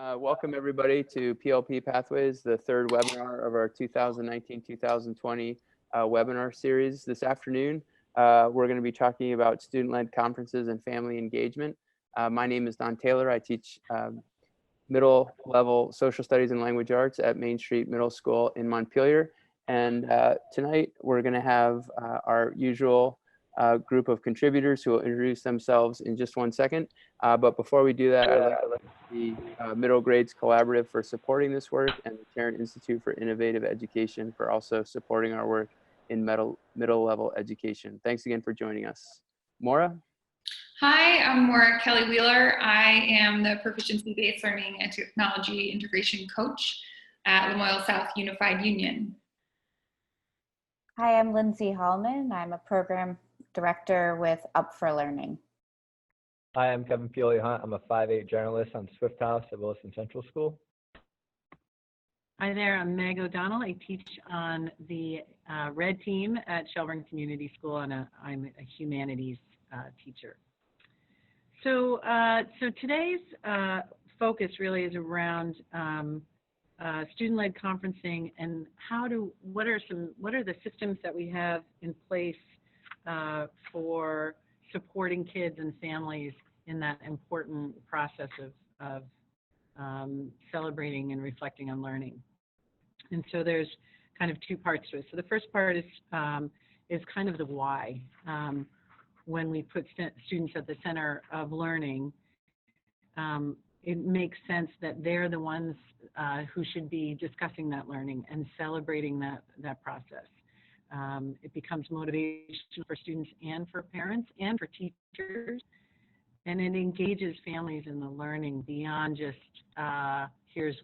Welcome everybody to PLP Pathways, the third webinar of our 2019-2020 webinar series. This afternoon, we're going to be talking about student-led conferences and family engagement. My name is Don Taylor. I teach middle level social studies and language arts at Main Street Middle School in Montpelier. And tonight we're going to have our usual group of contributors who will introduce themselves in just one second. But before we do that, I'd like to thank the Middle Grades Collaborative for supporting this work, and the Tarrant Institute for Innovative Education for also supporting our work in middle level education. Thanks again for joining us. Maura? Hi, I'm Maura Kelly Wheeler. I am the proficiency-based learning and technology integration coach at Lamoille South Unified Union. Hi, I'm Lindsay Hallman. I'm a program director with Up for Learning. Hi, I'm Kevin Pioli-Hunt. I'm a 5'8" journalist on Swift House at Wilson Central School. Hi there, I'm Meg O'Donnell. I teach on the Red Team at Shelburne Community School, and I'm a humanities teacher. So today's focus really is around student-led conferencing and what are the systems that we have in place for supporting kids and families in that important process of celebrating and reflecting on learning. And so there's kind of two parts to it. So the first part is kind of the why. When we put students at the center of learning, it makes sense that they're the ones who should be discussing that learning and celebrating that process. It becomes motivation for students and for parents and for teachers, and it engages families in the learning beyond just here's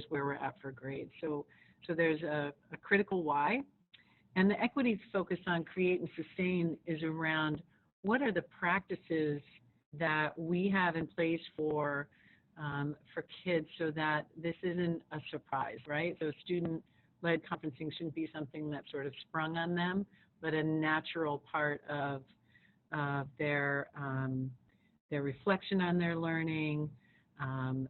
where we're at for grades. So there's a critical why, and the equity focus on create and sustain is around what are the practices that we have in place for kids so that this isn't a surprise, right? So student-led conferencing shouldn't be something that sort of sprung on them, but a natural part of their reflection on their learning.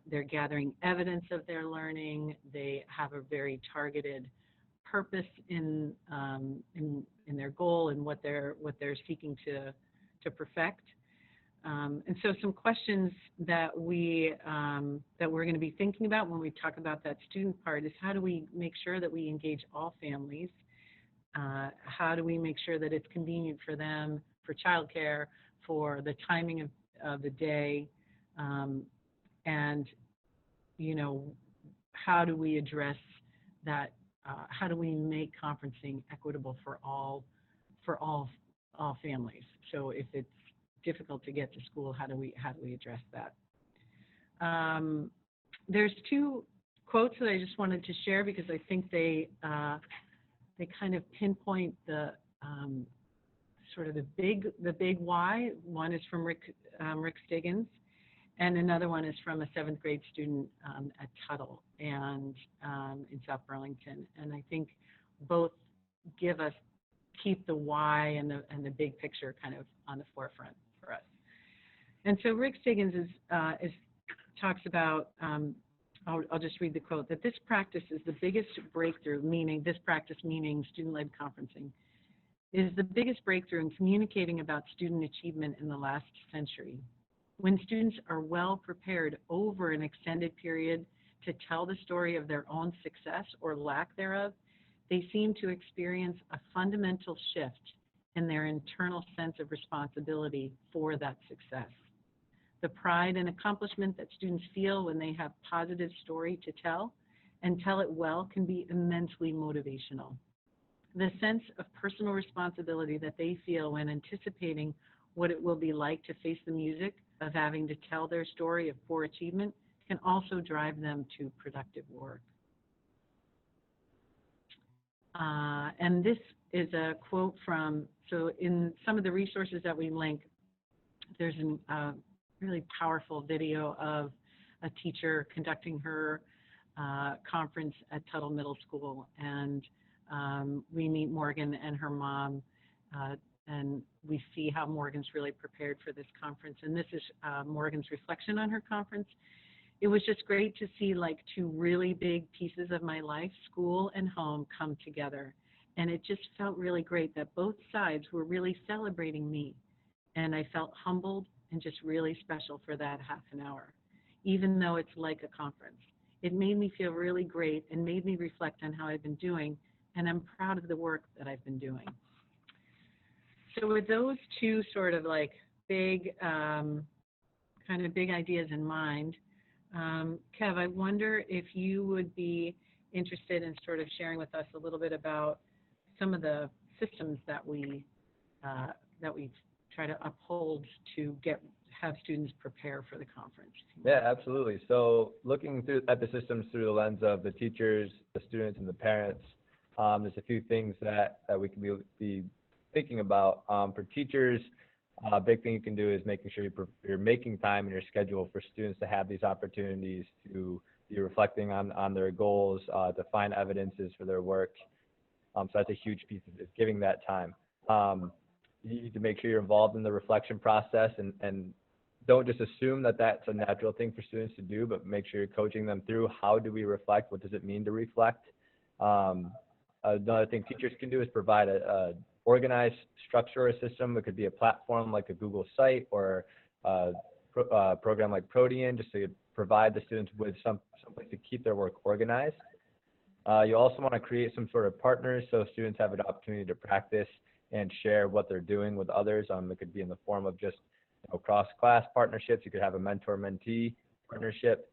They're gathering evidence of their learning. They have a very targeted purpose in their goal and what they're seeking to perfect. And so some questions that we're going to be thinking about when we talk about that student part is how do we make sure that we engage all families? How do we make sure that it's convenient for them, for childcare, for the timing of the day? And, you know, how do we address that? How do we make conferencing equitable for all families? So if it's difficult to get to school, how do we address that? There's two quotes that I just wanted to share because I think they kind of pinpoint the sort of the big why. One is from Rick Stiggins, and another one is from a 7th grade student at Tuttle and in South Burlington. And I think both keep the why and the big picture kind of on the forefront for us. And so Rick Stiggins talks about, I'll just read the quote, that this practice is the biggest breakthrough, meaning student-led conferencing, is the biggest breakthrough in communicating about student achievement in the last century. When students are well prepared over an extended period to tell the story of their own success or lack thereof, they seem to experience a fundamental shift in their internal sense of responsibility for that success. The pride and accomplishment that students feel when they have positive story to tell and tell it well can be immensely motivational. The sense of personal responsibility that they feel when anticipating what it will be like to face the music of having to tell their story of poor achievement can also drive them to productive work. And this is a quote from, so in some of the resources that we link, there's a really powerful video of a teacher conducting her conference at Tuttle Middle School. And we meet Morgan and her mom, and we see how Morgan's really prepared for this conference. And this is Morgan's reflection on her conference. it was just great to see like two really big pieces of my life, school and home, come together. And it just felt really great that both sides were really celebrating me. And I felt humbled and just really special for that half an hour, even though it's like a conference. It made me feel really great and made me reflect on how I've been doing, and I'm proud of the work that I've been doing. So with those two sort of like big, kind of big ideas in mind, Kev, I wonder if you would be interested in sort of sharing with us a little bit about some of the systems that we try to uphold to have students prepare for the conference. Yeah, absolutely. So looking at the systems through the lens of the teachers, the students, and the parents, there's a few things that we can be thinking about. For teachers, a big thing you can do is making sure you're making time in your schedule for students to have these opportunities to be reflecting on their goals, to find evidences for their work. So that's a huge piece of it, giving that time. You need to make sure you're involved in the reflection process, and don't just assume that that's a natural thing for students to do, but make sure you're coaching them through how do we reflect, what does it mean to reflect. Another thing teachers can do is provide a organized structure or system. It could be a platform like a Google site or a program like Protean, just to provide the students with someplace to keep their work organized. You also want to create some sort of partners so students have an opportunity to practice and share what they're doing with others. It could be in the form of just cross-class partnerships. You could have a mentor-mentee partnership.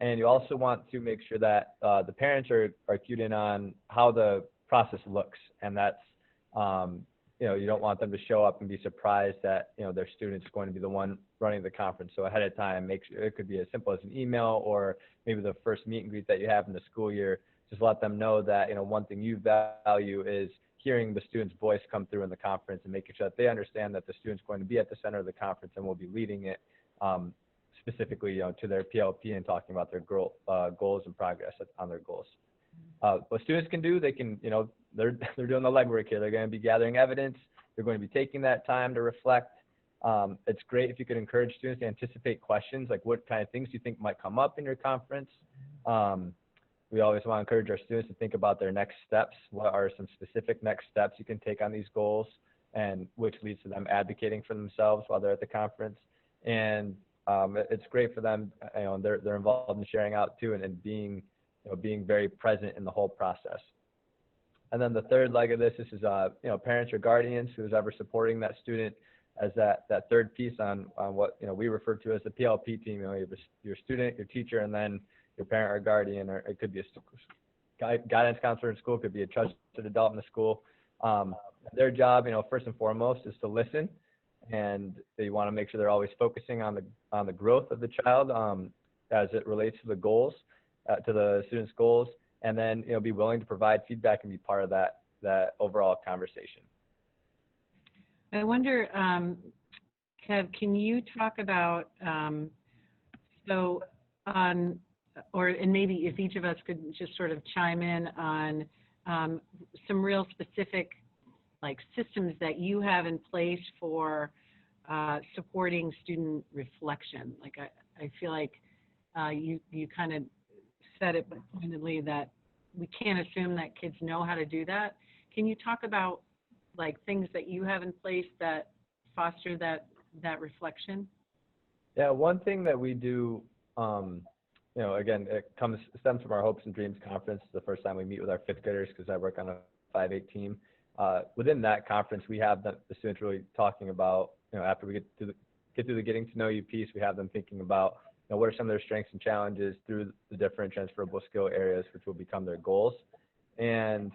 And you also want to make sure that the parents are cued in on how the process looks. And that's, you don't want them to show up and be surprised that, their student's going to be the one running the conference. So ahead of time, make sure it could be as simple as an email or maybe the first meet and greet that you have in the school year. Just let them know that, one thing you value is hearing the student's voice come through in the conference and making sure that they understand that the student's going to be at the center of the conference and will be leading it specifically, to their PLP and talking about their goals and progress on their goals. What students can do, they can, they're doing the legwork here. They're going to be gathering evidence. They're going to be taking that time to reflect. It's great if you could encourage students to anticipate questions, like what kind of things do you think might come up in your conference. We always want to encourage our students to think about their next steps. What are some specific next steps you can take on these goals, and which leads to them advocating for themselves while they're at the conference. And it's great for them, they're involved in sharing out too, and being very present in the whole process. And then the third leg of this is parents or guardians, who's ever supporting that student, as that third piece on what we refer to as the PLP team. You have your student, your teacher, and then your parent or guardian, or it could be a guidance counselor in school, it could be a trusted adult in the school. Their job, first and foremost, is to listen, and they want to make sure they're always focusing on the growth of the child as it relates to the goals, to the student's goals, and then be willing to provide feedback and be part of that overall conversation. I wonder, Kev, can you talk about and maybe if each of us could just sort of chime in on some real specific systems that you have in place for supporting student reflection. I feel like you kind of said it pointedly that we can't assume that kids know how to do that. Can you talk about things that you have in place that foster that reflection? Yeah, one thing that we do, again, it stems from our Hopes and Dreams conference. It's the first time we meet with our fifth graders because I work on a 5-8 team. Within that conference, we have the students really talking about, after we get through the getting to know you piece, we have them thinking about, what are some of their strengths and challenges through the different transferable skill areas, which will become their goals. And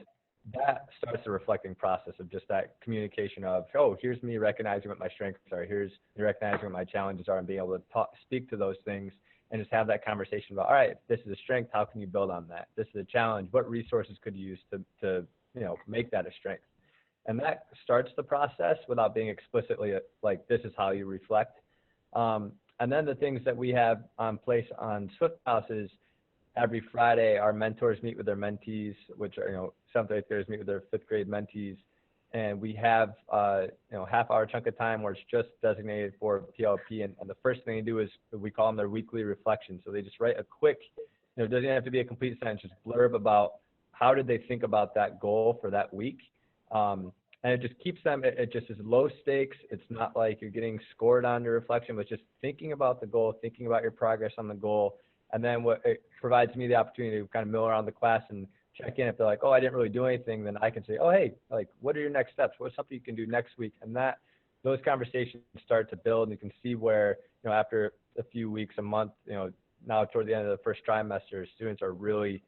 that starts the reflecting process of just that communication of, here's me recognizing what my strengths are, here's me recognizing what my challenges are, and being able to speak to those things and just have that conversation about, all right, if this is a strength, how can you build on that? This is a challenge, what resources could you use to make that a strength? And that starts the process without being explicitly this is how you reflect. And then the things that we have on place on Swift House is every Friday, our mentors meet with their mentees, which are, 7th, 8th graders meet with their 5th grade mentees. and we have half-hour chunk of time where it's just designated for PLP, and the first thing they do is we call them their weekly reflection. So they just write a quick, it doesn't have to be a complete sentence, just blurb about how did they think about that goal for that week. And it just keeps them, it just is low stakes. It's not like you're getting scored on your reflection, but just thinking about the goal, thinking about your progress on the goal. And then what it provides me the opportunity to kind of mill around the class and check in. If they're like, oh, I didn't really do anything, then I can say, oh, hey, like, what are your next steps? What's something you can do next week? And those conversations start to build, and you can see where, after a few weeks, a month, now toward the end of the first trimester, students are really,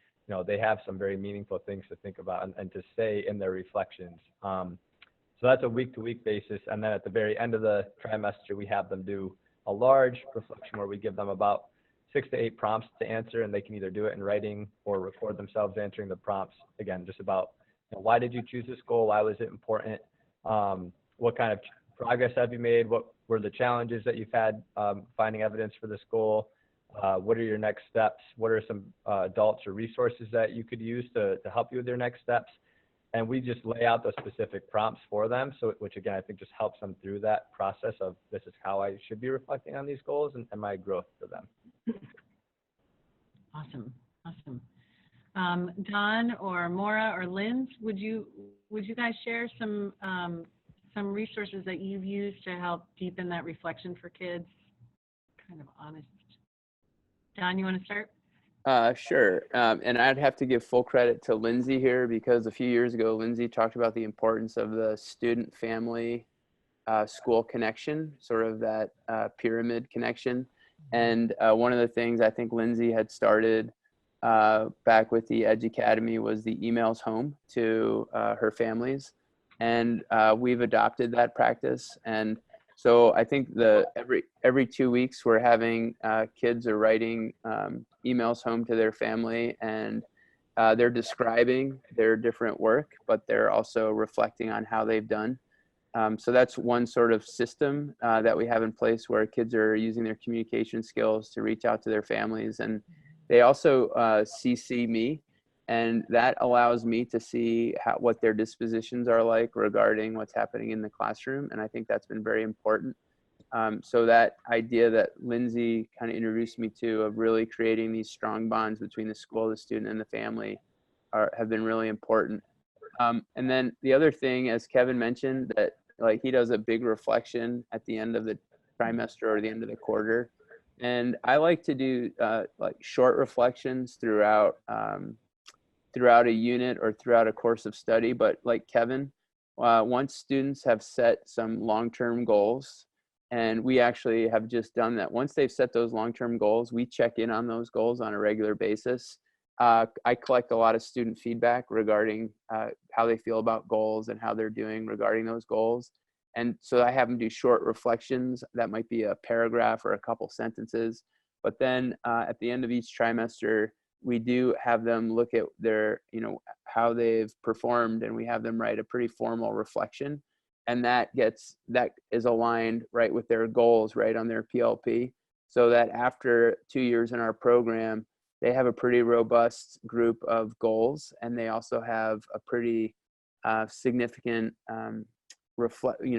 they have some very meaningful things to think about and to say in their reflections. So that's a week-to-week basis. And then at the very end of the trimester, we have them do a large reflection where we give them about 6 to 8 prompts to answer, and they can either do it in writing or record themselves answering the prompts. Again, just about why did you choose this goal? Why was it important? What kind of progress have you made? What were the challenges that you've had finding evidence for this goal? What are your next steps? What are some adults or resources that you could use to help you with your next steps? And we just lay out those specific prompts for them, which again, I think just helps them through that process of this is how I should be reflecting on these goals and my growth for them. Awesome. Don or Maura or Linz, would you guys share some resources that you've used to help deepen that reflection for kids? Kind of honest. Don, you want to start? Sure. And I'd have to give full credit to Lindsay here, because a few years ago, Lindsay talked about the importance of the student family school connection, sort of that pyramid connection. And one of the things I think Lindsay had started back with the Edge Academy was the emails home to her families. And we've adopted that practice. And so I think every 2 weeks we're having kids are writing emails home to their family, and they're describing their different work, but they're also reflecting on how they've done. So that's one sort of system that we have in place where kids are using their communication skills to reach out to their families. And they also CC me, and that allows me to see what their dispositions are like regarding what's happening in the classroom. And I think that's been very important. So that idea that Lindsay kind of introduced me to of really creating these strong bonds between the school, the student, and the family have been really important. And then the other thing, as Kevin mentioned, that like he does a big reflection at the end of the trimester or the end of the quarter. And I like to do like short reflections throughout a unit or throughout a course of study. But like Kevin, once students have set some long-term goals, and we actually have just done that. Once they've set those long-term goals, we check in on those goals on a regular basis. I collect a lot of student feedback regarding how they feel about goals and how they're doing regarding those goals. And so I have them do short reflections. That might be a paragraph or a couple sentences. But then at the end of each trimester, we do have them look at their, how they've performed, and we have them write a pretty formal reflection. And that is aligned right with their goals, right on their PLP, so that after 2 years in our program, they have a pretty robust group of goals, and they also have a pretty significant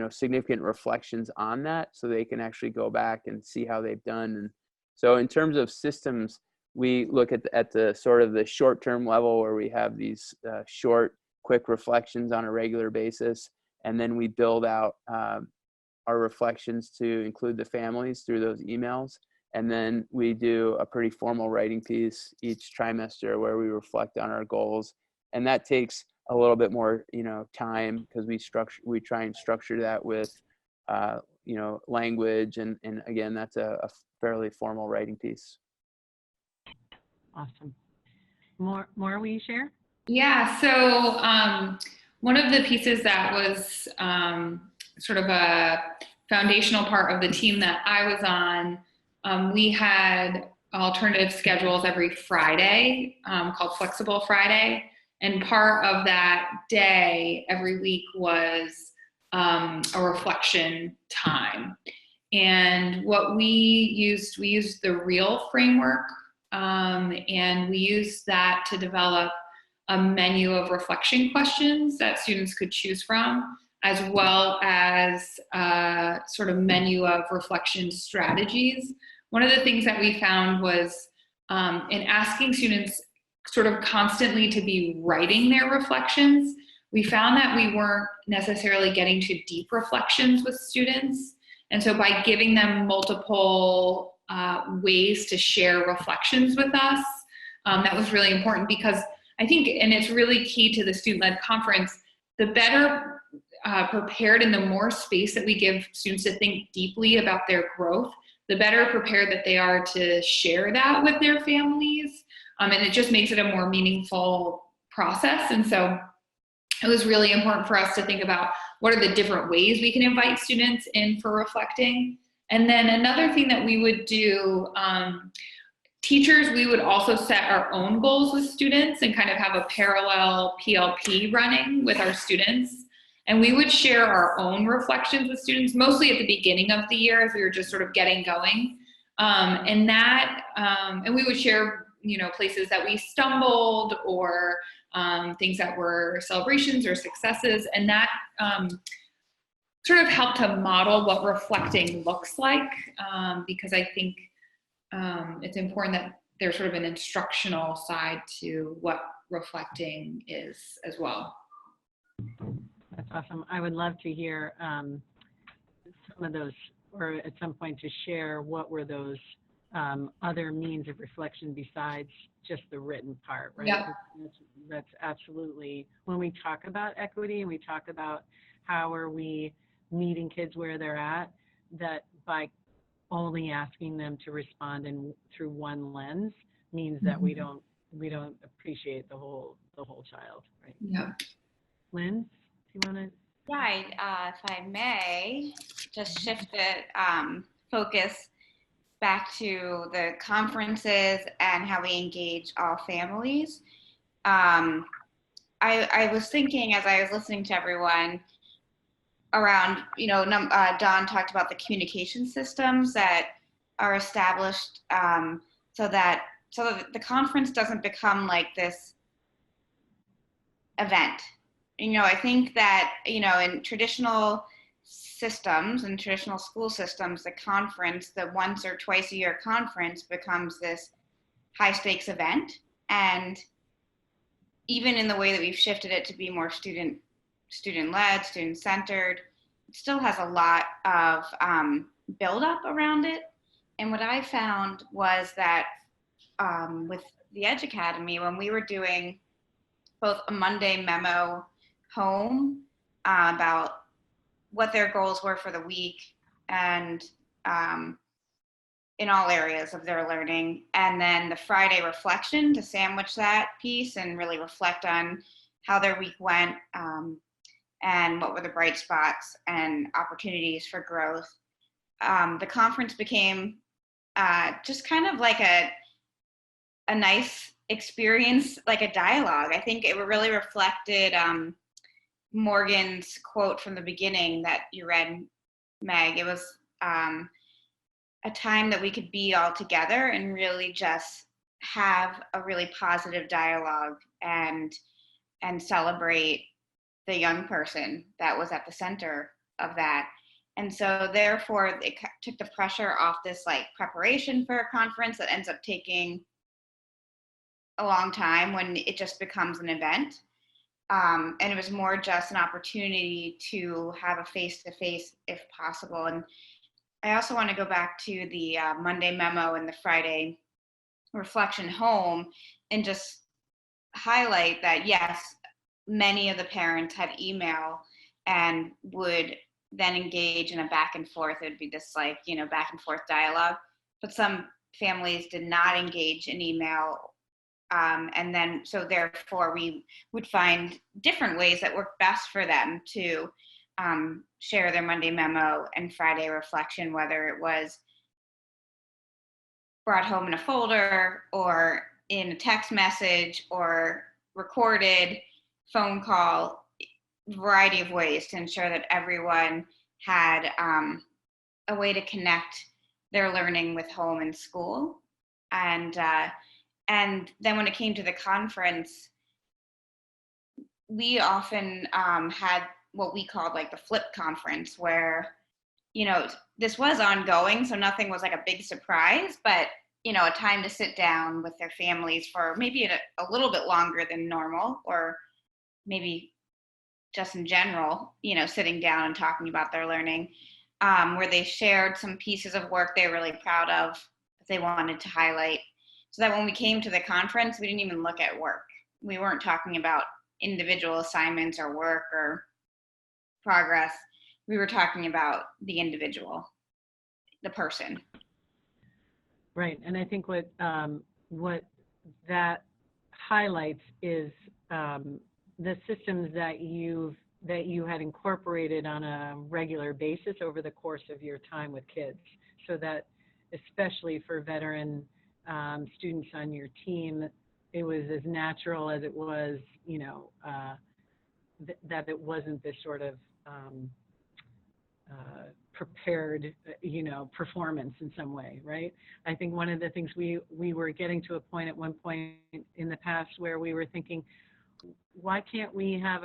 significant reflections on that, so they can actually go back and see how they've done. And so in terms of systems, we look at the sort of the short-term level where we have these short, quick reflections on a regular basis. And then we build out our reflections to include the families through those emails. And then we do a pretty formal writing piece each trimester where we reflect on our goals. And that takes a little bit more, time, because we try and structure that with, language. And again, that's a fairly formal writing piece. Awesome. More will you share? Yeah, so one of the pieces that was sort of a foundational part of the team that I was on, we had alternative schedules every Friday called Flexible Friday. And part of that day every week was a reflection time. And what we used the REAL framework, and we used that to develop a menu of reflection questions that students could choose from, as well as a sort of menu of reflection strategies. One of the things that we found was in asking students sort of constantly to be writing their reflections, we found that we weren't necessarily getting to deep reflections with students. And so by giving them multiple ways to share reflections with us, that was really important, because I think, and it's really key to the student-led conference, the better prepared and the more space that we give students to think deeply about their growth, the better prepared that they are to share that with their families. And it just makes it a more meaningful process. And so it was really important for us to think about what are the different ways we can invite students in for reflecting. And then another thing that we would do, teachers, we would also set our own goals with students and kind of have a parallel PLP running with our students. And we would share our own reflections with students, mostly at the beginning of the year as we were just sort of getting going. And we would share, places that we stumbled, or things that were celebrations or successes. And that sort of helped to model what reflecting looks like, because I think it's important that there's sort of an instructional side to what reflecting is as well. That's awesome. I would love to hear some of those, or at some point to share what were those other means of reflection besides just the written part, right? Yeah. That's absolutely, when we talk about equity and we talk about how are we meeting kids where they're at, that by only asking them to respond through one lens means that we don't appreciate the whole child, right? Yeah. Lynn, do you want to? Yeah, if I may, just shift the focus back to the conferences and how we engage all families. I was thinking as I was listening to everyone around, Dawn talked about the communication systems that are established so that the conference doesn't become like this event. I think that, in traditional systems and traditional school systems, the conference, the once or twice a year conference, becomes this high stakes event. And even in the way that we've shifted it to be more student-led, student-centered, it still has a lot of build-up around it. And what I found was that with the Edge Academy, when we were doing both a Monday memo home about what their goals were for the week and in all areas of their learning, and then the Friday reflection to sandwich that piece and really reflect on how their week went and what were the bright spots and opportunities for growth. The conference became just kind of like a nice experience, like a dialogue. I think it really reflected Morgan's quote from the beginning that you read, Meg. It was a time that we could be all together and really just have a really positive dialogue and celebrate the young person that was at the center of that. And so therefore it took the pressure off this like preparation for a conference that ends up taking a long time when it just becomes an event. And it was more just an opportunity to have a face-to-face if possible. And I also want to go back to the Monday memo and the Friday reflection home and just highlight that, yes, many of the parents had email and would then engage in a back and forth. It would be this like, back and forth dialogue, but some families did not engage in email. And then, so therefore we would find different ways that work best for them to share their Monday memo and Friday reflection, whether it was brought home in a folder or in a text message or recorded phone call, variety of ways to ensure that everyone had a way to connect their learning with home and school. And then when it came to the conference, we often had what we called like the flip conference, where, you know, this was ongoing, so nothing was like a big surprise, but, you know, a time to sit down with their families for maybe a little bit longer than normal, or maybe just in general, you know, sitting down and talking about their learning, where they shared some pieces of work they were really proud of that they wanted to highlight, so that when we came to the conference, we didn't even look at work. We weren't talking about individual assignments or work or progress. We were talking about the individual, the person. Right, and I think what that highlights is the systems that you had incorporated on a regular basis over the course of your time with kids, so that especially for veteran students on your team, it was as natural as it was, you know, that it wasn't this sort of prepared, you know, performance in some way, right? I think one of the things we were getting to a point at one point in the past where we were thinking, why can't we have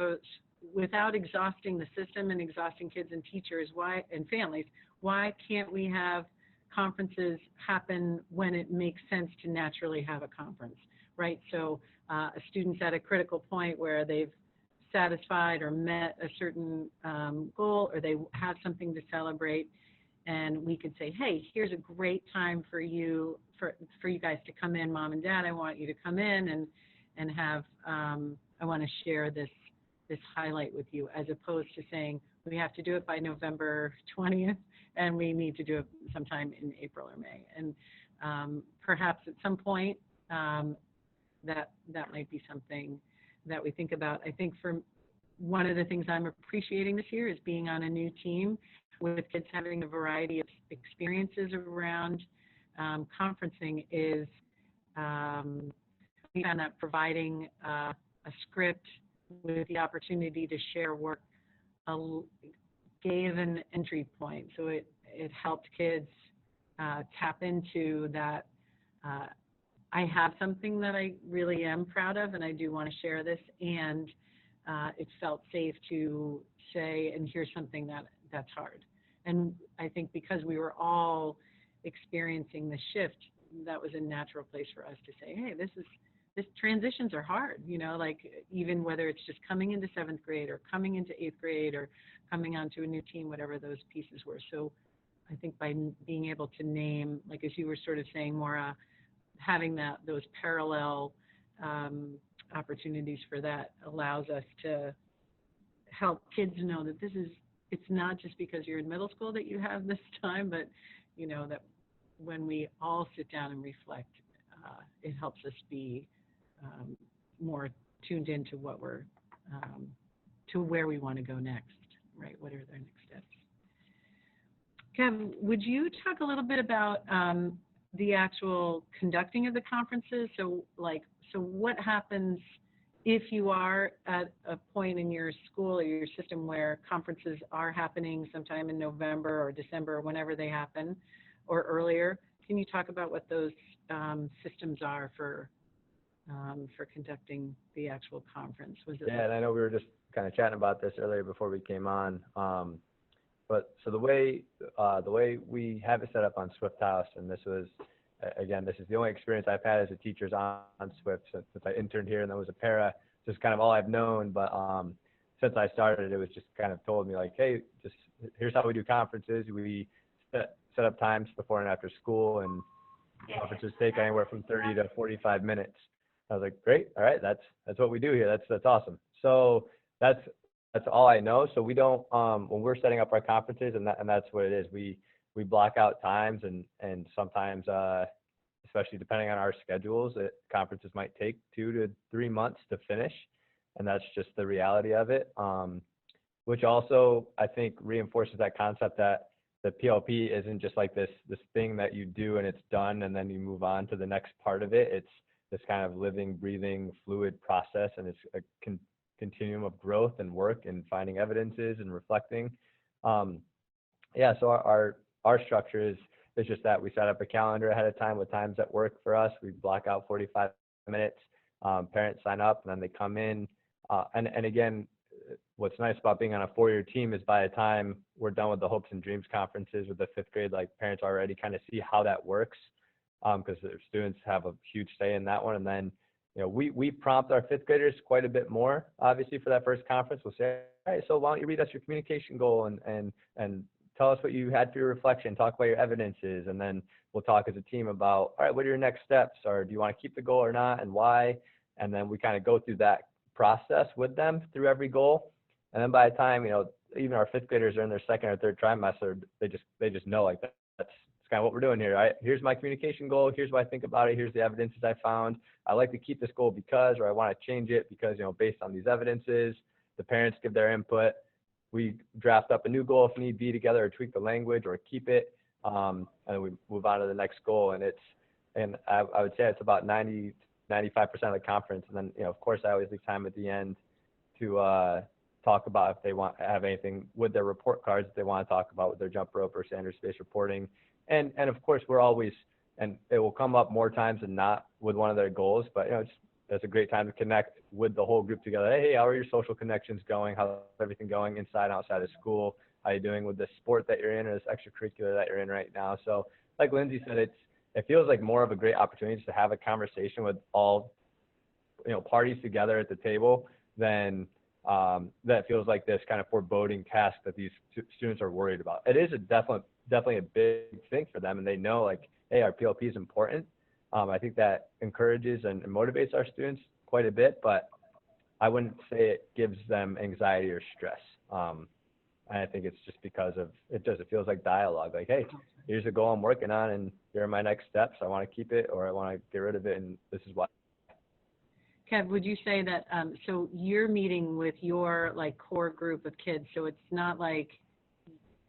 without exhausting the system and exhausting kids and teachers, and families, why can't we have conferences happen when it makes sense to naturally have a conference, right? So a student's at a critical point where they've satisfied or met a certain goal, or they have something to celebrate, and we could say, hey, here's a great time for you guys to come in, mom and dad, I want you to come in and have I want to share this highlight with you, as opposed to saying we have to do it by November 20th and we need to do it sometime in April or May. And perhaps at some point that might be something that we think about. I think for one of the things I'm appreciating this year is being on a new team with kids having a variety of experiences around conferencing is we found that providing a script with the opportunity to share work gave an entry point. So it helped kids tap into that. I have something that I really am proud of, and I do want to share this, and it felt safe to say, and here's something that's hard. And I think because we were all experiencing the shift, that was a natural place for us to say, hey, this transitions are hard, you know, like even whether it's just coming into 7th grade or coming into 8th grade or coming onto a new team, whatever those pieces were. So I think by being able to name, like as you were sort of saying, Maura, having those parallel opportunities for that allows us to help kids know that it's not just because you're in middle school that you have this time, but you know that when we all sit down and reflect, it helps us be more tuned into what we're to where we want to go next, right? What are their next steps? Kev, would you talk a little bit about the actual conducting of the conferences? So what happens if you are at a point in your school or your system where conferences are happening sometime in November or December or whenever they happen, or earlier? Can you talk about what those systems are for conducting the actual conference? Yeah, and I know we were just kind of chatting about this earlier before we came on. But so the way we have it set up on Swift House, and this was, again, this is the only experience I've had as a teacher's on Swift since I interned here, and then was a para. Just kind of all I've known, but since I started, it was just kind of told me like, hey, just here's how we do conferences. We set up times before and after school, and conferences take anywhere from 30 to 45 minutes. I was like, great, all right, that's what we do here. That's awesome. So that's all I know. So we don't when we're setting up our conferences, and that's what it is. We block out times, and sometimes, especially depending on our schedules, conferences might take 2 to 3 months to finish, and that's just the reality of it. Which also I think reinforces that concept that the PLP isn't just like this thing that you do and it's done and then you move on to the next part of it. It's this kind of living, breathing, fluid process, and it's a continuum of growth and work and finding evidences and reflecting. So our structure is just that we set up a calendar ahead of time with times that work for us. We block out 45 minutes. Parents sign up, and then they come in. And again, what's nice about being on a 4-year team is by the time we're done with the hopes and dreams conferences with the 5th grade, like parents already kind of see how that works, because their students have a huge say in that one. And then, we prompt our 5th graders quite a bit more, obviously, for that first conference. We'll say, all right, so why don't you read us your communication goal and tell us what you had for your reflection, talk about your evidences, and then we'll talk as a team about, all right, what are your next steps, or do you want to keep the goal or not, and why? And then we kind of go through that process with them through every goal. And then by the time, even our 5th graders are in their 2nd or 3rd trimester, they just know, like, that's kind of what we're doing here. Right? Here's my communication goal. Here's what I think about it. Here's the evidences I found. I like to keep this goal because, or I want to change it because, based on these evidences. The parents give their input. We draft up a new goal if need be together, or tweak the language, or keep it, and we move on to the next goal. And I would say it's about 95% of the conference. And then, of course, I always leave time at the end to talk about if they have anything with their report cards that they want to talk about with their jump rope or standard space reporting. And of course, we're always, and it will come up more times than not with one of their goals, but that's a great time to connect with the whole group together. Hey, how are your social connections going? How's everything going inside, outside of school? How are you doing with the sport that you're in, or this extracurricular that you're in right now? So like Lindsay said, it feels like more of a great opportunity to have a conversation with all, parties together at the table than that feels like this kind of foreboding task that these students are worried about. It is definitely a big thing for them, and they know, like, hey, our PLP is important. I think that encourages and motivates our students quite a bit, but I wouldn't say it gives them anxiety or stress. And I think it's just because of it feels like dialogue. Like, hey, here's a goal I'm working on, and here are my next steps. I want to keep it, or I want to get rid of it, and this is why. Kev, would you say that, so you're meeting with your, like, core group of kids, so it's not like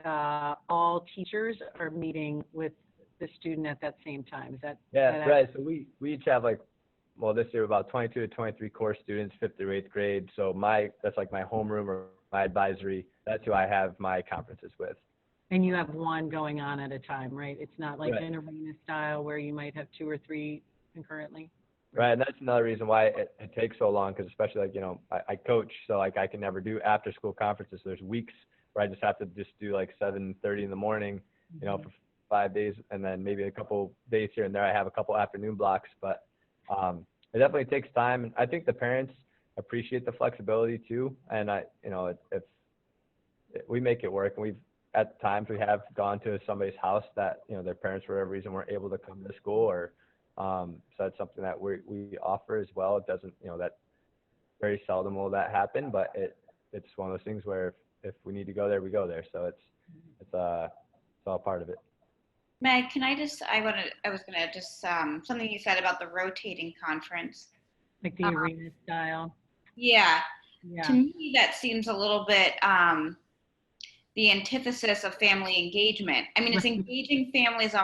all teachers are meeting with the student at that same time? Is that? Right. So we each have, like, well, this year about 22 to 23 core students, 5th through 8th grade. So that's like my homeroom or my advisory. That's who I have my conferences with. And you have one going on at a time, right? It's not like Right. an arena style where you might have 2 or 3 concurrently. Right, and that's another reason why it takes so long, because especially, like, I coach, so, like, I can never do after school conferences. So there's weeks where I just have to do like 7:30 in the morning, for 5 days, and then maybe a couple days here and there I have a couple afternoon blocks. But it definitely takes time, and I think the parents appreciate the flexibility too. And if we make it work, and at times we have gone to somebody's house that their parents for whatever reason weren't able to come to school, or so that's something that we offer as well. It doesn't, that very seldom will that happen, but it's one of those things where if we need to go there, we go there. So it's all part of it. Meg, can I was gonna just something you said about the rotating conference. Like the arena style. Yeah. Yeah. To me, that seems a little bit the antithesis of family engagement. I mean, it's engaging families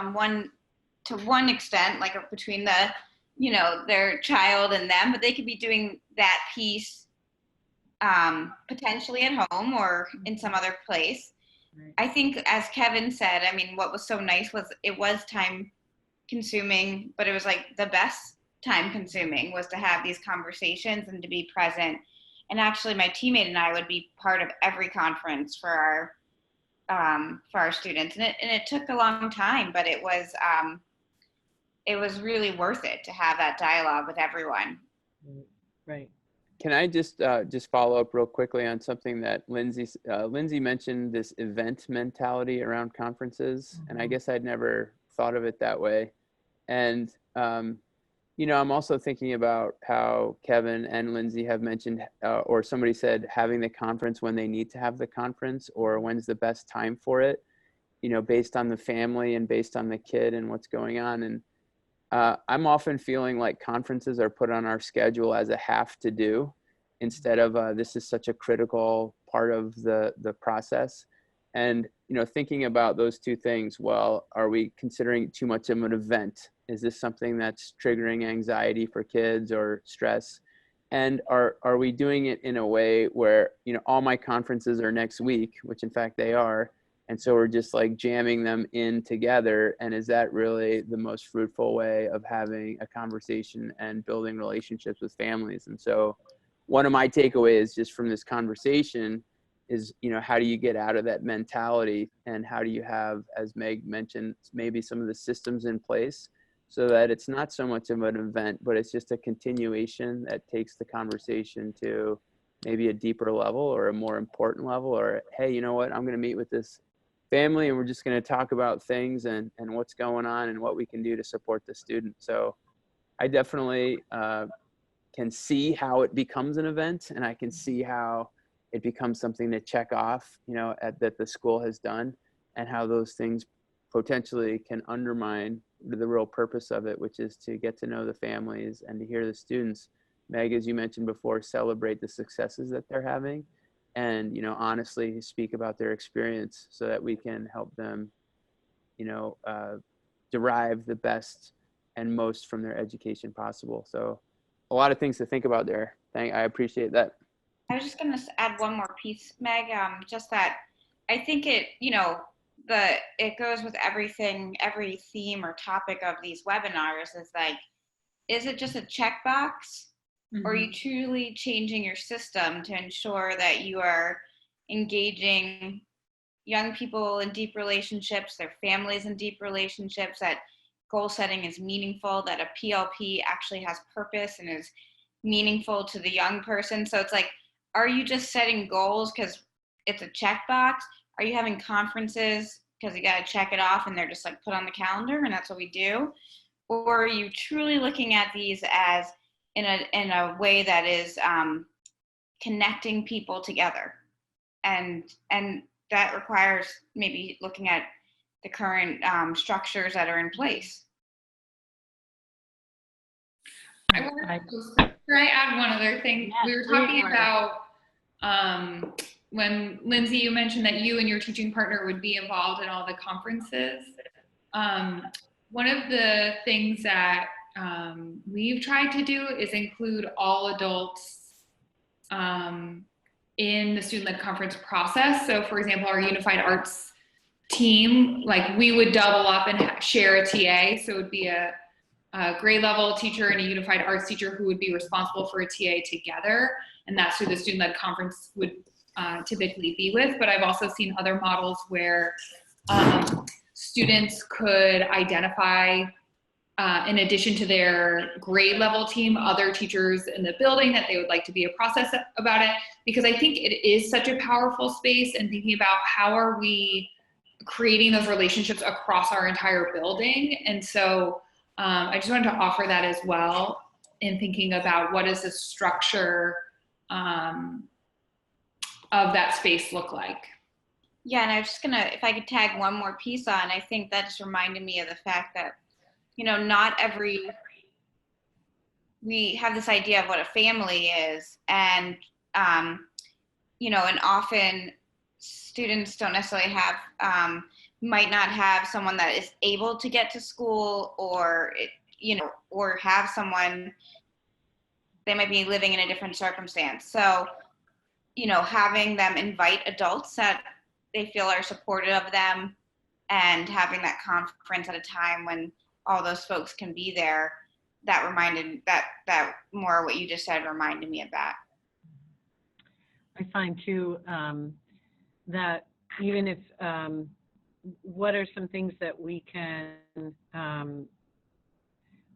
to one extent, like between their child and them, but they could be doing that piece potentially at home or in some other place. Right. I think, as Kevin said, I mean, what was so nice was it was time consuming, but it was like the best time consuming was to have these conversations and to be present. And actually my teammate and I would be part of every conference for our students. And it took a long time, but it was really worth it to have that dialogue with everyone. Right. Can I just follow up real quickly on something that Lindsay mentioned, this event mentality around conferences, and I guess I'd never thought of it that way. And I'm also thinking about how Kevin and Lindsay have mentioned, or somebody said, having the conference when they need to have the conference, or when's the best time for it, based on the family and based on the kid and what's going on. And I'm often feeling like conferences are put on our schedule as a have to do, instead of this is such a critical part of the process. And, thinking about those two things, well, are we considering too much of an event? Is this something that's triggering anxiety for kids or stress? And are we doing it in a way where, all my conferences are next week, which in fact they are, and so we're just like jamming them in together? And is that really the most fruitful way of having a conversation and building relationships with families? And so one of my takeaways just from this conversation is, how do you get out of that mentality, and how do you have, as Meg mentioned, maybe some of the systems in place so that it's not so much of an event, but it's just a continuation that takes the conversation to maybe a deeper level or a more important level, or, hey, you know what, I'm going to meet with this family and we're just going to talk about things and what's going on and what we can do to support the student. So I definitely can see how it becomes an event, and I can see how it becomes something to check off, that the school has done, and how those things potentially can undermine the real purpose of it, which is to get to know the families and to hear the students. Meg, as you mentioned before, celebrate the successes that they're having, and, honestly speak about their experience so that we can help them, derive the best and most from their education possible. So a lot of things to think about there. I appreciate that. I was just going to add one more piece, Meg, just that I think it goes with everything, every theme or topic of these webinars is like, is it just a checkbox? Mm-hmm. Or are you truly changing your system to ensure that you are engaging young people in deep relationships, their families in deep relationships, that goal setting is meaningful, that a PLP actually has purpose and is meaningful to the young person? So it's like, are you just setting goals because it's a checkbox? Are you having conferences because you got to check it off and they're just like put on the calendar and that's what we do? Or are you truly looking at these as in a way that is connecting people together? And that requires maybe looking at the current structures that are in place. Can I add one other thing? Yes, we were talking about when Lindsay, you mentioned that you and your teaching partner would be involved in all the conferences. One of the things that we've tried to do is include all adults in the student-led conference process. So for example, our unified arts team, like we would double up and share a TA. So it would be a grade level teacher and a unified arts teacher who would be responsible for a TA together. And that's who the student-led conference would typically be with. But I've also seen other models where students could identify, in addition to their grade level team, other teachers in the building that they would like to be a process about it. Because I think it is such a powerful space, and thinking about how are we creating those relationships across our entire building. And so I just wanted to offer that as well in thinking about what does the structure of that space look like. Yeah, and I was just gonna, if I could tag one more piece on, I think that just reminded me of the fact that, not we have this idea of what a family is, and, and often students don't necessarily have, might not have someone that is able to get to school, or, or have someone, they might be living in a different circumstance. So, having them invite adults that they feel are supportive of them, and having that conference at a time when all those folks can be there, that reminded, that more what you just said reminded me of that. I find too that even if, what are some things that we can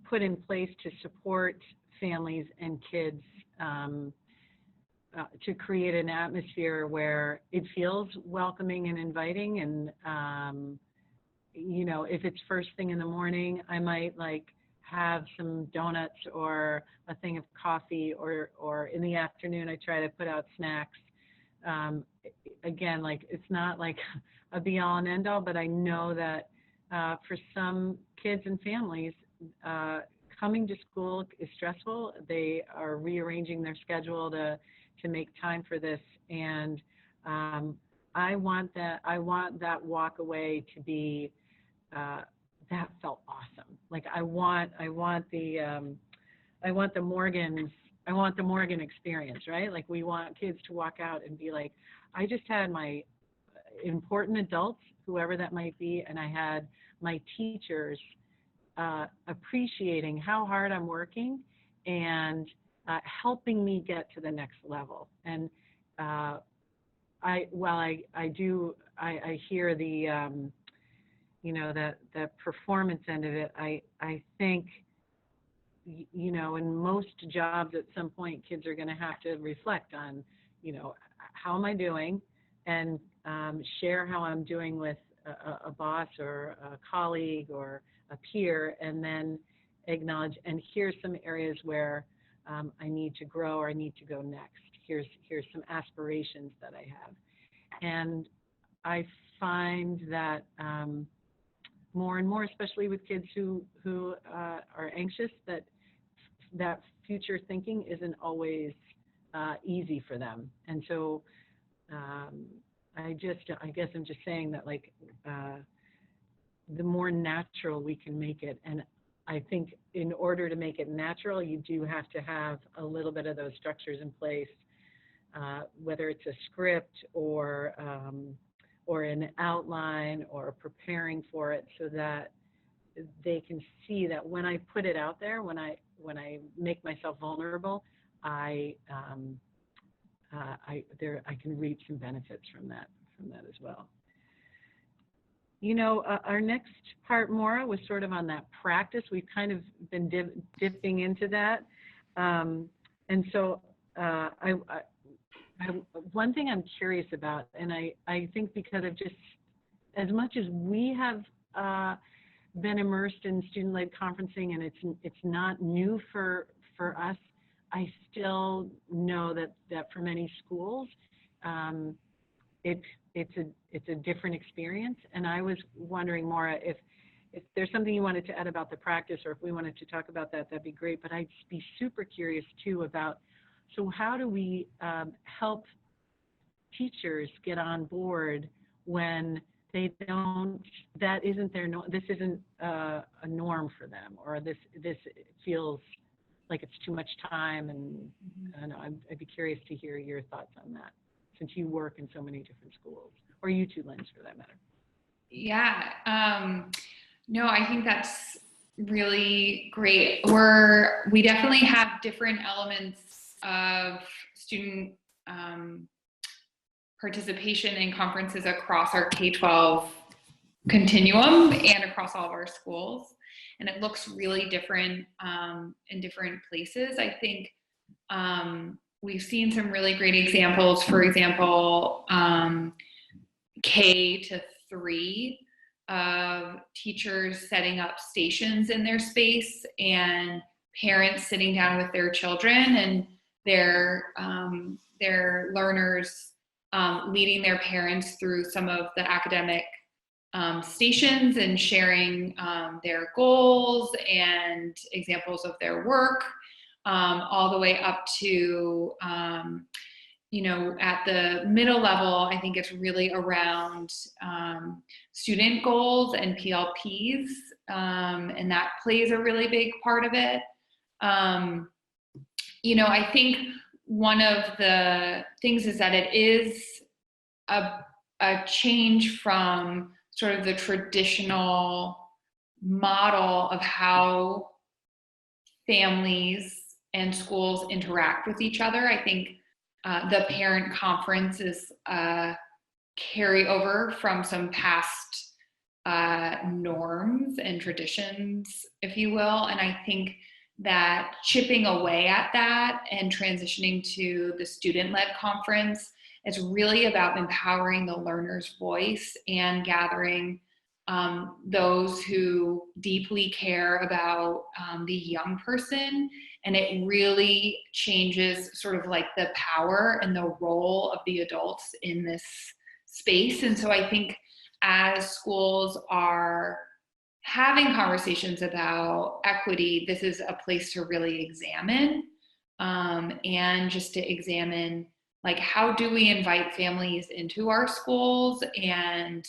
put in place to support families and kids to create an atmosphere where it feels welcoming and inviting? And if it's first thing in the morning, I might have some donuts or a thing of coffee, or in the afternoon I try to put out snacks. Again, it's not like a be all and end all, but I know that for some kids and families, coming to school is stressful. They are rearranging their schedule to make time for this, and I want that walk away to be that felt awesome. I want the Morgan experience, right? We want kids to walk out and be like, I just had my important adults, whoever that might be, and I had my teachers appreciating how hard I'm working, and helping me get to the next level. And I hear the the performance end of it. I think, in most jobs at some point, kids are going to have to reflect on, how am I doing, and share how I'm doing with a boss or a colleague or a peer, and then acknowledge, and here's some areas where I need to grow or I need to go next. Here's some aspirations that I have. And I find that more and more, especially with kids who are anxious, that future thinking isn't always easy for them. And so I guess I'm just saying that, like, the more natural we can make it, and I think in order to make it natural, you do have to have a little bit of those structures in place, whether it's a script or an outline or preparing for it, so that they can see that when I put it out there, when I make myself vulnerable, I can reap some benefits from that as well. Our next part, Maura, was sort of on that practice. We've kind of been dipping into that, and so one thing I'm curious about, and I think because of just as much as we have been immersed in student-led conferencing, and it's not new for us, I still know that for many schools, it's a different experience. And I was wondering, Maura, if there's something you wanted to add about the practice, or if we wanted to talk about that, that'd be great. But I'd be super curious too about, so how do we help teachers get on board when they don't, that isn't their norm, this isn't a norm for them, or this feels like it's too much time? And I don't know, I'd be curious to hear your thoughts on that, since you work in so many different schools, or you two, Lynn, for that matter. Yeah, no, I think that's really great. We definitely have different elements of student participation in conferences across our K-12 continuum and across all of our schools. And it looks really different in different places. I think we've seen some really great examples. For example, K-3 of teachers setting up stations in their space and parents sitting down with their children and their learners leading their parents through some of the academic stations and sharing their goals and examples of their work, all the way up to, at the middle level. I think it's really around student goals and PLPs, and that plays a really big part of it. I think one of the things is that it is a change from sort of the traditional model of how families and schools interact with each other. I think the parent conference is a carryover from some past norms and traditions, if you will. And I think that chipping away at that and transitioning to the student-led conference is really about empowering the learner's voice and gathering those who deeply care about the young person. And it really changes sort of like the power and the role of the adults in this space. And so I think as schools are having conversations about equity, this is a place to really examine and just to examine, like, how do we invite families into our schools, and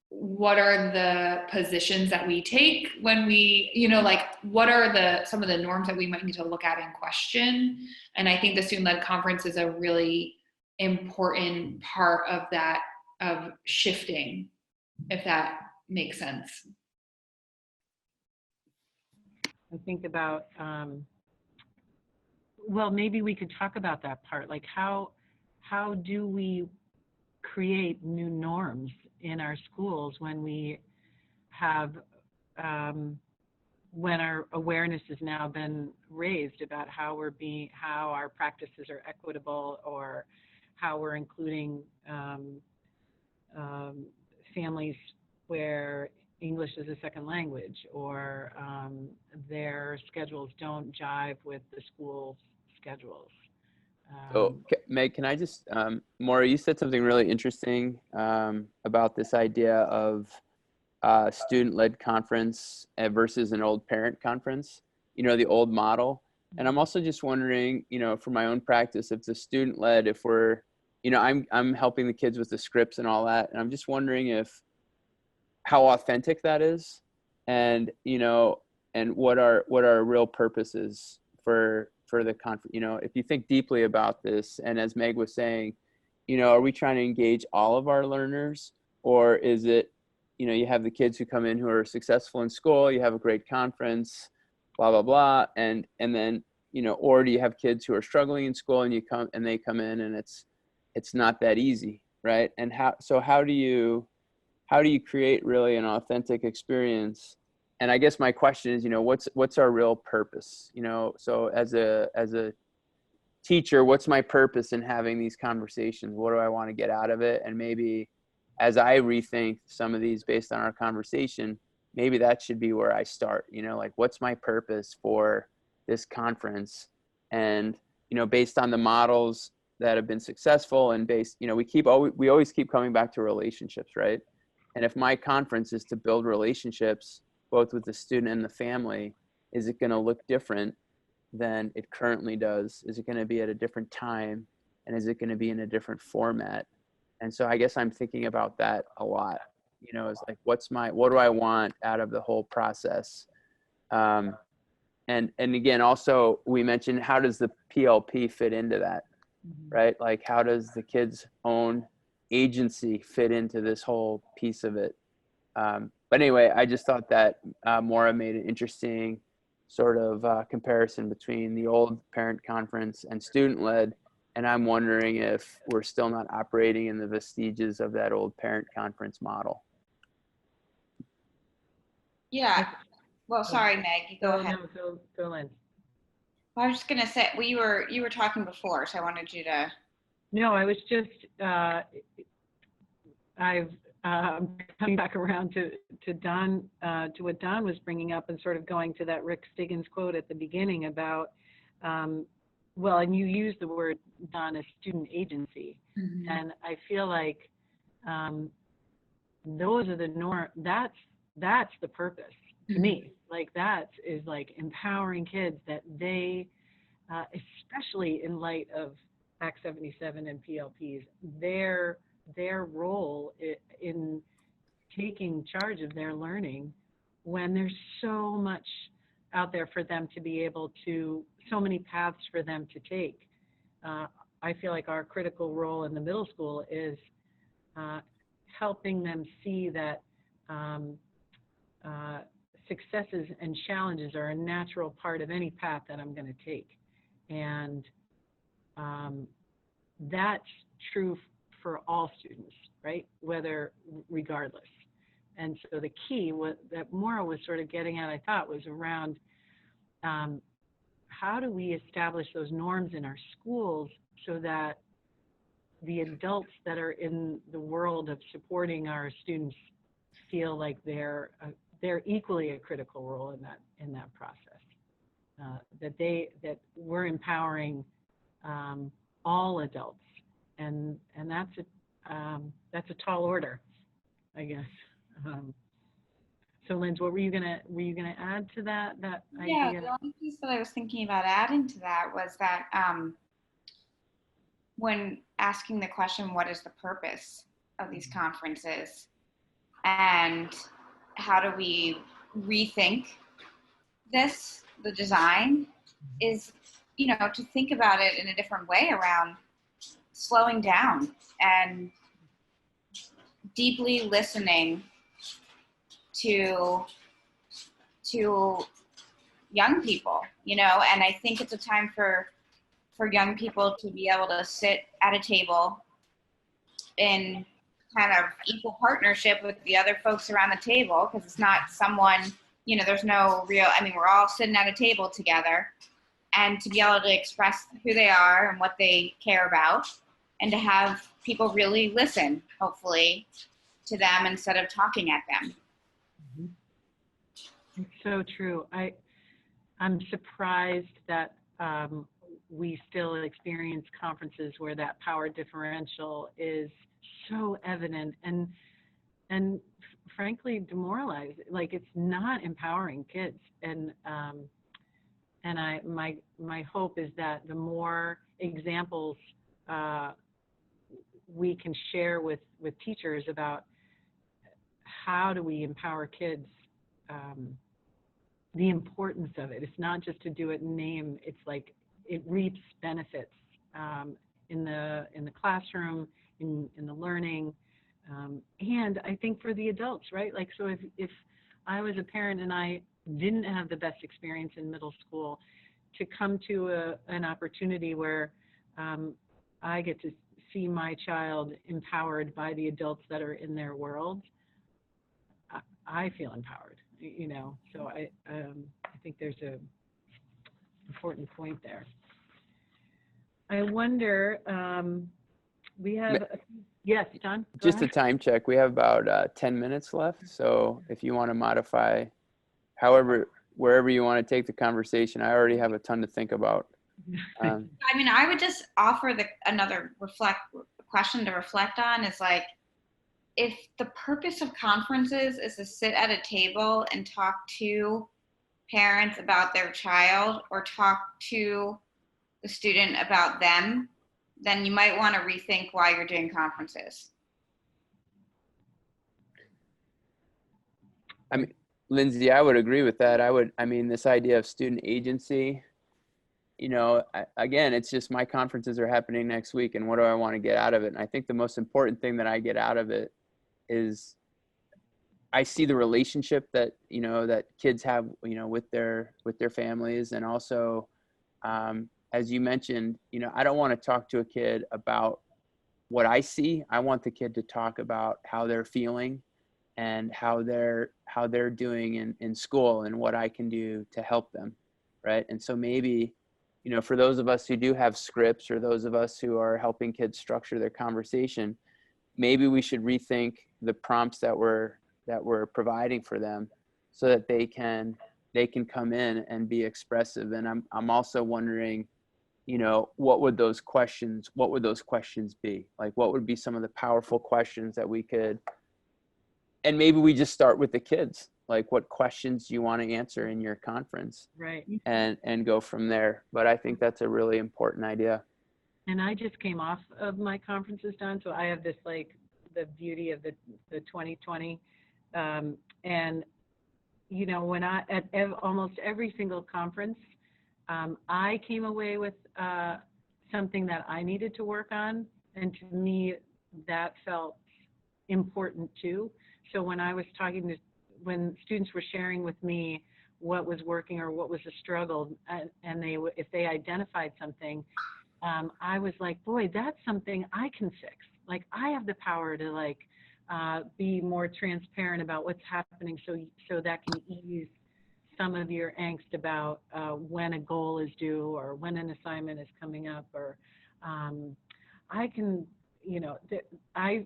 what are the positions that we take when we, what are some of the norms that we might need to look at and question. And I think the student-led conference is a really important part of that, of shifting, if that makes sense. I think about, well, maybe we could talk about that part. Like how do we create new norms in our schools when we have, when our awareness has now been raised about how our practices are equitable, or how we're including families where English is a second language, or their schedules don't jive with the school's schedules. So, Meg, can I just, Maura, you said something really interesting about this idea of student-led conference versus an old parent conference, the old model. And I'm also just wondering, for my own practice, if the student-led, if we're, I'm helping the kids with the scripts and all that, and I'm just wondering how authentic that is, and and what our real purposes for the conference. If you think deeply about this, and as Meg was saying, are we trying to engage all of our learners, or is it, you have the kids who come in who are successful in school, you have a great conference, blah blah blah, and then or do you have kids who are struggling in school and they come in and it's not that easy, right? And how do you create really an authentic experience? And I guess my question is, what's our real purpose? So as a teacher, what's my purpose in having these conversations? What do I want to get out of it? And maybe as I rethink some of these based on our conversation, maybe that should be where I start, like what's my purpose for this conference? And, based on the models that have been successful and we always keep coming back to relationships, right? And if my conference is to build relationships, both with the student and the family, is it going to look different than it currently does? Is it going to be at a different time? And is it going to be in a different format? And so I guess I'm thinking about that a lot, is like, what do I want out of the whole process? And again, also we mentioned, how does the PLP fit into that, right? Like, how does the kids' own agency fit into this whole piece of it? But anyway, I just thought that Maura made an interesting sort of comparison between the old parent conference and student-led. And I'm wondering if we're still not operating in the vestiges of that old parent conference model. Yeah. Well, sorry, Meg, you go ahead. No, go Lynn. Well, I was just going to say, well, you were talking before, so I wanted you to. No, I was just, coming back around to Don, to what Don was bringing up, and sort of going to that Rick Stiggins quote at the beginning about, well, and you used the word, Don, as student agency. Mm-hmm. And I feel like those are the norm. That's the purpose to me. Like, that is like empowering kids, that they, especially in light of Act 77 and PLPs, their role in taking charge of their learning, when there's so much out there for them to be able to, so many paths for them to take. I feel like our critical role in the middle school is helping them see that successes and challenges are a natural part of any path that I'm going to take. And that's true for all students, right? Regardless. And so the key that Maura was sort of getting at, I thought, was around how do we establish those norms in our schools so that the adults that are in the world of supporting our students feel like they're equally a critical role in that process. That we're empowering all adults, and that's a tall order, I guess. So, Linz, what were you gonna add to that idea? Yeah, the only piece that I was thinking about adding to that was that when asking the question, what is the purpose of these conferences, and how do we rethink the design, is, to think about it in a different way around slowing down and deeply listening to young people, you know, and I think it's a time for young people to be able to sit at a table in kind of equal partnership with the other folks around the table, because it's not someone, you know, there's no real, I mean, we're all sitting at a table together, and to be able to express who they are and what they care about, and to have people really listen, hopefully, to them instead of talking at them. It's so true. I'm surprised that we still experience conferences where that power differential is so evident and frankly demoralized. Like, it's not empowering kids. And my hope is that the more examples we can share with teachers about how do we empower kids, the importance of it. It's not just to do it in name. It's like it reaps benefits in the classroom, in the learning, and I think for the adults, right? Like, so if I was a parent and I didn't have the best experience in middle school, to come to an opportunity where I get to see my child empowered by the adults that are in their world, I feel empowered, you know. So I think there's a important point there. I wonder, we have, yes, John? Just a time check. We have about 10 minutes left. So if you want to modify, wherever you want to take the conversation, I already have a ton to think about. I mean, I would just offer another question to reflect on is like, if the purpose of conferences is to sit at a table and talk to parents about their child or talk to the student about them, then you might want to rethink why you're doing conferences. I mean, Lindsay, I would agree with that. I mean, this idea of student agency, you know, again, it's just my conferences are happening next week, and what do I want to get out of it? And I think the most important thing that I get out of it is I see the relationship that, you know, that kids have, you know, with their families. And also, as you mentioned, you know, I don't want to talk to a kid about what I see. I want the kid to talk about how they're feeling and how they're doing in school and what I can do to help them, right? And so maybe, you know, for those of us who do have scripts, or those of us who are helping kids structure their conversation, maybe we should rethink the prompts that we're providing for them, so that they can come in and be expressive. And I'm also wondering, you know, what would those questions be? Like, what would be some of the powerful questions that we could, and maybe we just start with the kids, like, what questions do you want to answer in your conference? Right. And go from there. But I think that's a really important idea. And I just came off of my conferences, Don, so I have this, like, the beauty of the 2020. And, you know, when at almost every single conference, I came away with something that I needed to work on. And to me, that felt important too. So when I was when students were sharing with me what was working or what was a struggle, and if they identified something, I was like, boy, that's something I can fix. Like, I have the power to, like, be more transparent about what's happening, so that can ease some of your angst about when a goal is due or when an assignment is coming up, or I can, you know, I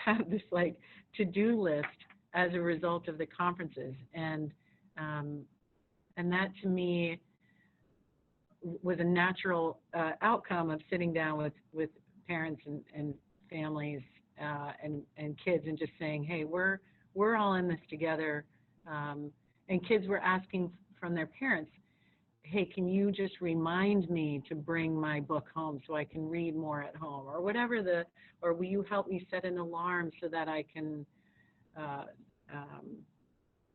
have this, like, to-do list as a result of the conferences, and that to me was a natural outcome of sitting down with parents and families and kids, and just saying, hey, we're all in this together. And kids were asking from their parents, hey, can you just remind me to bring my book home so I can read more at home, or whatever or will you help me set an alarm so that I can, I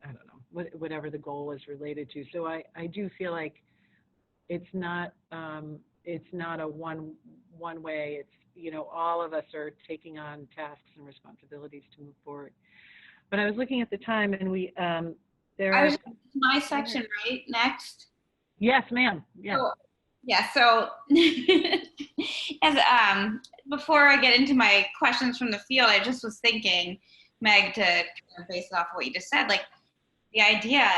don't know, whatever the goal is related to. So I do feel like it's not a one way. It's, you know, all of us are taking on tasks and responsibilities to move forward. But I was looking at the time, and we my section, right? Next. Yes, ma'am. Yeah. So, yeah, so as before I get into my questions from the field, I just was thinking, Meg, to kind of base it off of what you just said, like the idea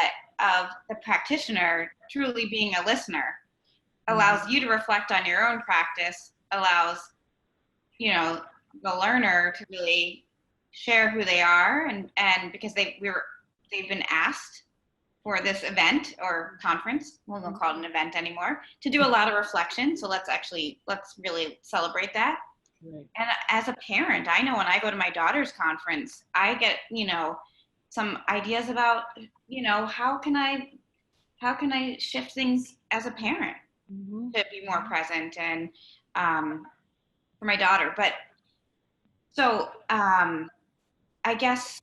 of the practitioner truly being a listener allows you to reflect on your own practice, allows, you know, the learner to really share who they are, and because they've been asked for this event or conference, we won't call it an event anymore, to do a lot of reflection. So let's really celebrate that. Right. And as a parent, I know when I go to my daughter's conference, I get, you know, some ideas about, you know, how can I shift things as a parent to be more present and for my daughter. But so I guess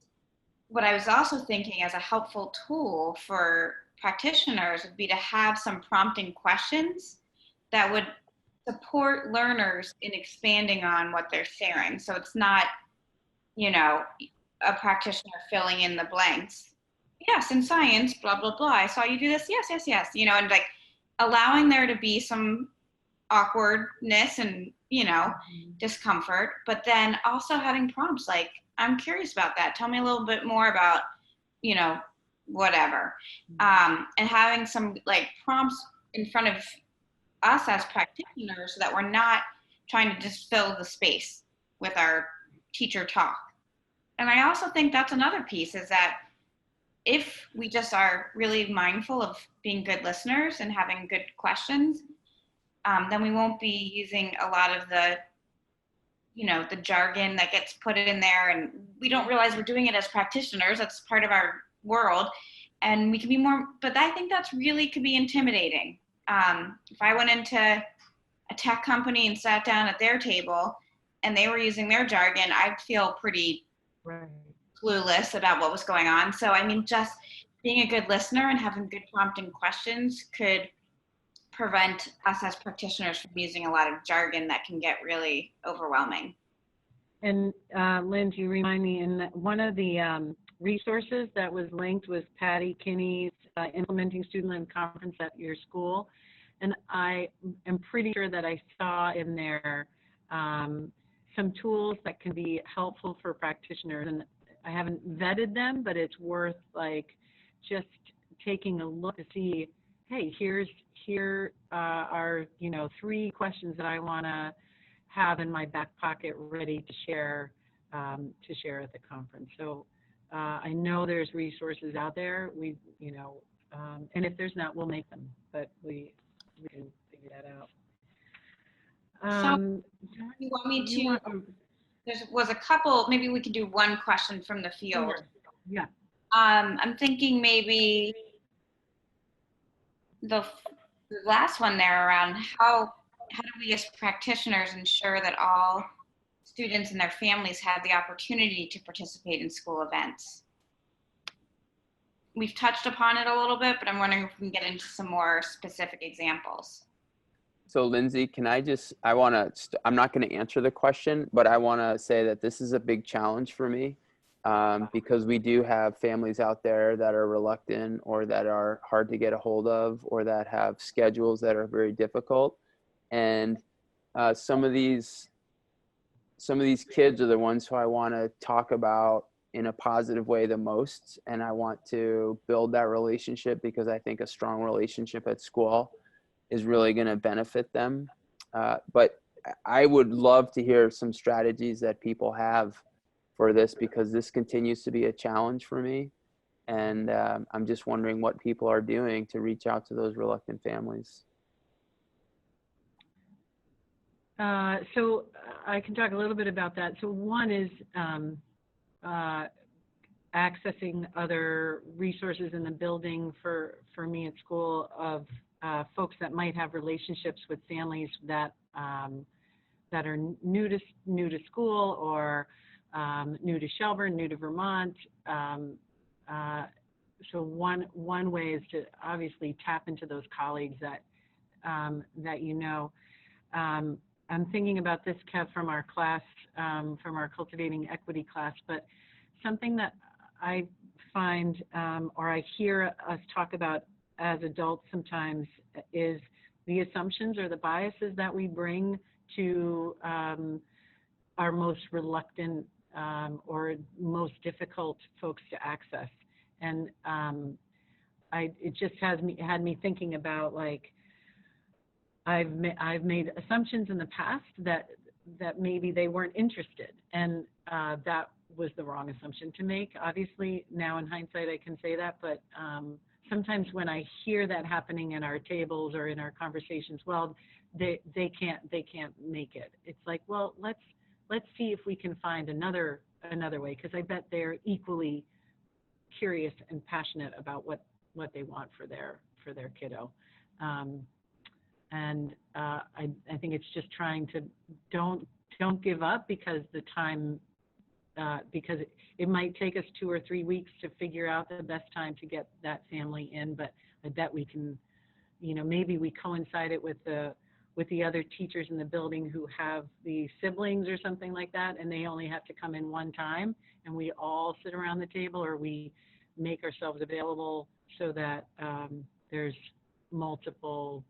what I was also thinking as a helpful tool for practitioners would be to have some prompting questions that would support learners in expanding on what they're sharing. So it's not, you know, a practitioner filling in the blanks. Yes, in science, blah, blah, blah. I saw you do this. Yes, yes, yes. You know, and like allowing there to be some awkwardness and, you know, discomfort, but then also having prompts like, I'm curious about that. Tell me a little bit more about, you know, whatever. And having some like prompts in front of us as practitioners so that we're not trying to just fill the space with our teacher talk. And I also think that's another piece is that if we just are really mindful of being good listeners and having good questions, then we won't be using a lot of the, you know, the jargon that gets put in there, and we don't realize we're doing it as practitioners. That's part of our world, and we can be more, but I think that's really could be intimidating. If I went into a tech company and sat down at their table and they were using their jargon, I'd feel pretty clueless about what was going on. So, I mean, just being a good listener and having good prompting questions could prevent us as practitioners from using a lot of jargon that can get really overwhelming. And Lynn, you remind me, in one of the resources that was linked was Patty Kinney's Implementing Student-Led Conference at Your School. And I am pretty sure that I saw in there some tools that can be helpful for practitioners. And I haven't vetted them, but it's worth like just taking a look to see, hey, here are, you know, 3 questions that I want to have in my back pocket ready to share at the conference. So I know there's resources out there. We, you know, and if there's not, we'll make them, but we can figure that out. So you want me to, there was a couple, maybe we could do one question from the field. Sure. Yeah. I'm thinking maybe the last one there around how do we as practitioners ensure that all students and their families have the opportunity to participate in school events? We've touched upon it a little bit, but I'm wondering if we can get into some more specific examples. So Lindsay, can I just, I'm not going to answer the question, but I want to say that this is a big challenge for me because we do have families out there that are reluctant or that are hard to get a hold of or that have schedules that are very difficult. And some of these kids are the ones who I want to talk about in a positive way the most. And I want to build that relationship because I think a strong relationship at school is really going to benefit them. But I would love to hear some strategies that people have for this because this continues to be a challenge for me. And I'm just wondering what people are doing to reach out to those reluctant families. So I can talk a little bit about that. So one is accessing other resources in the building for me at school of folks that might have relationships with families that that are new to school or new to Shelburne, new to Vermont. So one way is to obviously tap into those colleagues that that you know. I'm thinking about this, Kev, from our class, from our Cultivating Equity class, but something that I find or I hear us talk about as adults sometimes is the assumptions or the biases that we bring to our most reluctant or most difficult folks to access. And it just had me thinking about, like, I've made assumptions in the past that maybe they weren't interested, and that was the wrong assumption to make. Obviously, now in hindsight, I can say that, but sometimes when I hear that happening in our tables or in our conversations, well, they can't make it. It's like, well, let's see if we can find another way, because I bet they're equally curious and passionate about what they want for their kiddo. And I think it's just trying to don't give up, because the time because it might take us 2 or 3 weeks to figure out the best time to get that family in, but I bet we can, maybe we coincide it with the other teachers in the building who have the siblings or something like that, and they only have to come in one time, and we all sit around the table, or we make ourselves available so that there's multiple,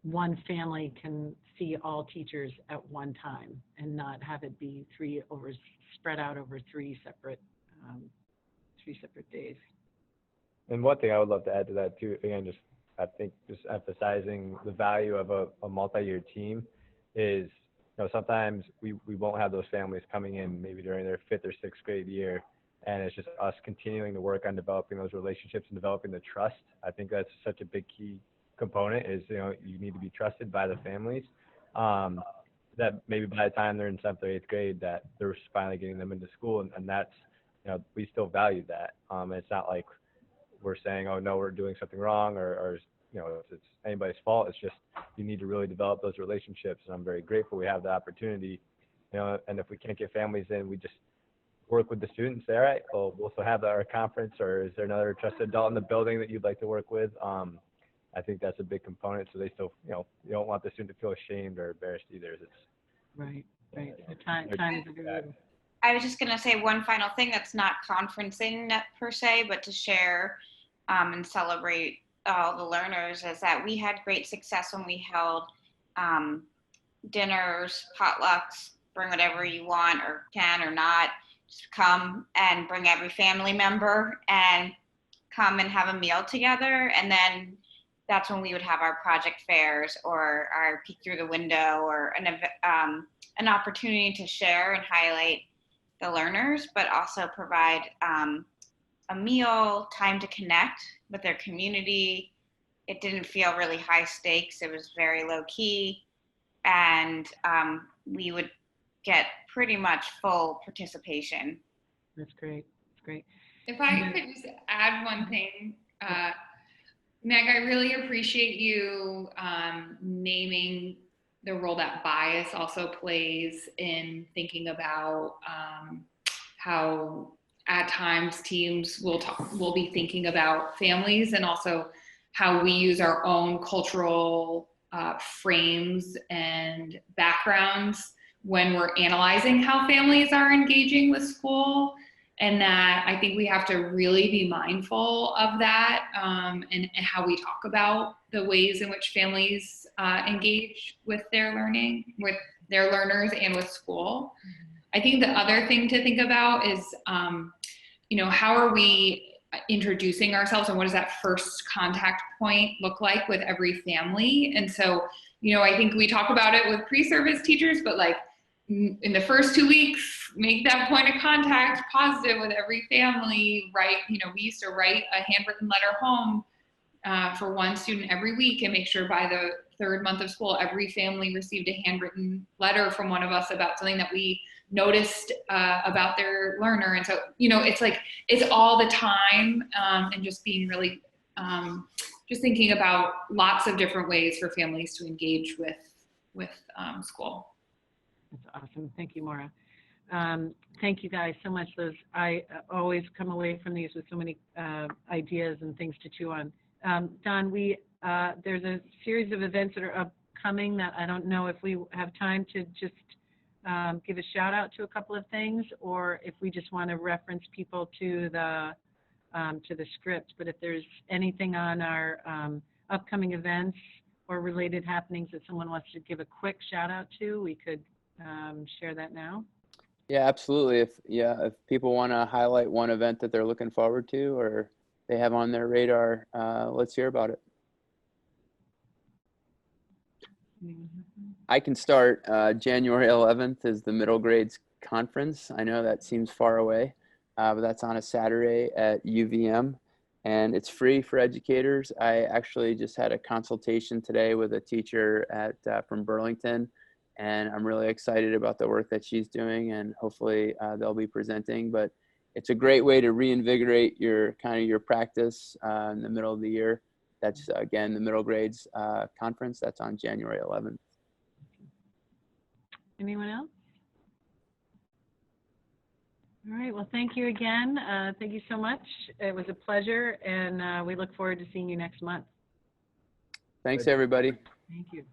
one family can see all teachers at one time and not have it be spread out over three separate days. And one thing I would love to add to that too, again, I think just emphasizing the value of a multi-year team is, sometimes we won't have those families coming in maybe during their 5th or 6th grade year, and it's just us continuing to work on developing those relationships and developing the trust. I think that's such a big key component is, you need to be trusted by the families, that maybe by the time they're in 7th or 8th grade that they're finally getting them into school, and that's, we still value that. It's not like we're saying, oh no, we're doing something wrong, or it's anybody's fault. It's just, you need to really develop those relationships, and I'm very grateful we have the opportunity, and if we can't get families in, we just work with the students. Say, all right, well, we'll still have our conference, or is there another trusted adult in the building that you'd like to work with? I think that's a big component, so they still, you don't want the student to feel ashamed or embarrassed either. It's Right. The time is a good word. I was just going to say one final thing that's not conferencing per se, but to share and celebrate all the learners, is that we had great success when we held dinners, potlucks, bring whatever you want or can or not, just come and bring every family member and come and have a meal together. And then that's when we would have our project fairs or our peek through the window, or an opportunity to share and highlight the learners, but also provide a meal, time to connect with their community. It didn't feel really high stakes. It was very low key, and we would get pretty much full participation. That's great. If I could just add one thing, Meg, I really appreciate you naming the role that bias also plays in thinking about how at times teams will be thinking about families, and also how we use our own cultural frames and backgrounds when we're analyzing how families are engaging with school. And that I think we have to really be mindful of that, and how we talk about the ways in which families engage with their learning, with their learners, and with school. I think the other thing to think about is, how are we introducing ourselves, and what does that first contact point look like with every family? And so, I think we talk about it with pre-service teachers, but like, in the first 2 weeks, make that point of contact positive with every family, right? We used to write a handwritten letter home for one student every week, and make sure by the 3rd month of school, every family received a handwritten letter from one of us about something that we noticed about their learner. And so, it's like, it's all the time, and just being really, just thinking about lots of different ways for families to engage with school. That's awesome. Thank you, Maura. Thank you guys so much. I always come away from these with so many ideas and things to chew on. Don, there's a series of events that are upcoming that I don't know if we have time to just give a shout out to a couple of things, or if we just want to reference people to the to the script, but if there's anything on our upcoming events or related happenings that someone wants to give a quick shout out to, we could share that now. Yeah, absolutely. If people want to highlight one event that they're looking forward to or they have on their radar, let's hear about it. I can start. January 11th is the middle grades conference. I know that seems far away, but that's on a Saturday at UVM, and it's free for educators. I actually just had a consultation today with a teacher from Burlington, and I'm really excited about the work that she's doing, and hopefully they'll be presenting. But it's a great way to reinvigorate your practice in the middle of the year. That's, again, the middle grades conference. That's on January 11th. Anyone else? All right, well, thank you again. Thank you so much. It was a pleasure, and we look forward to seeing you next month. Thanks, everybody. Thank you.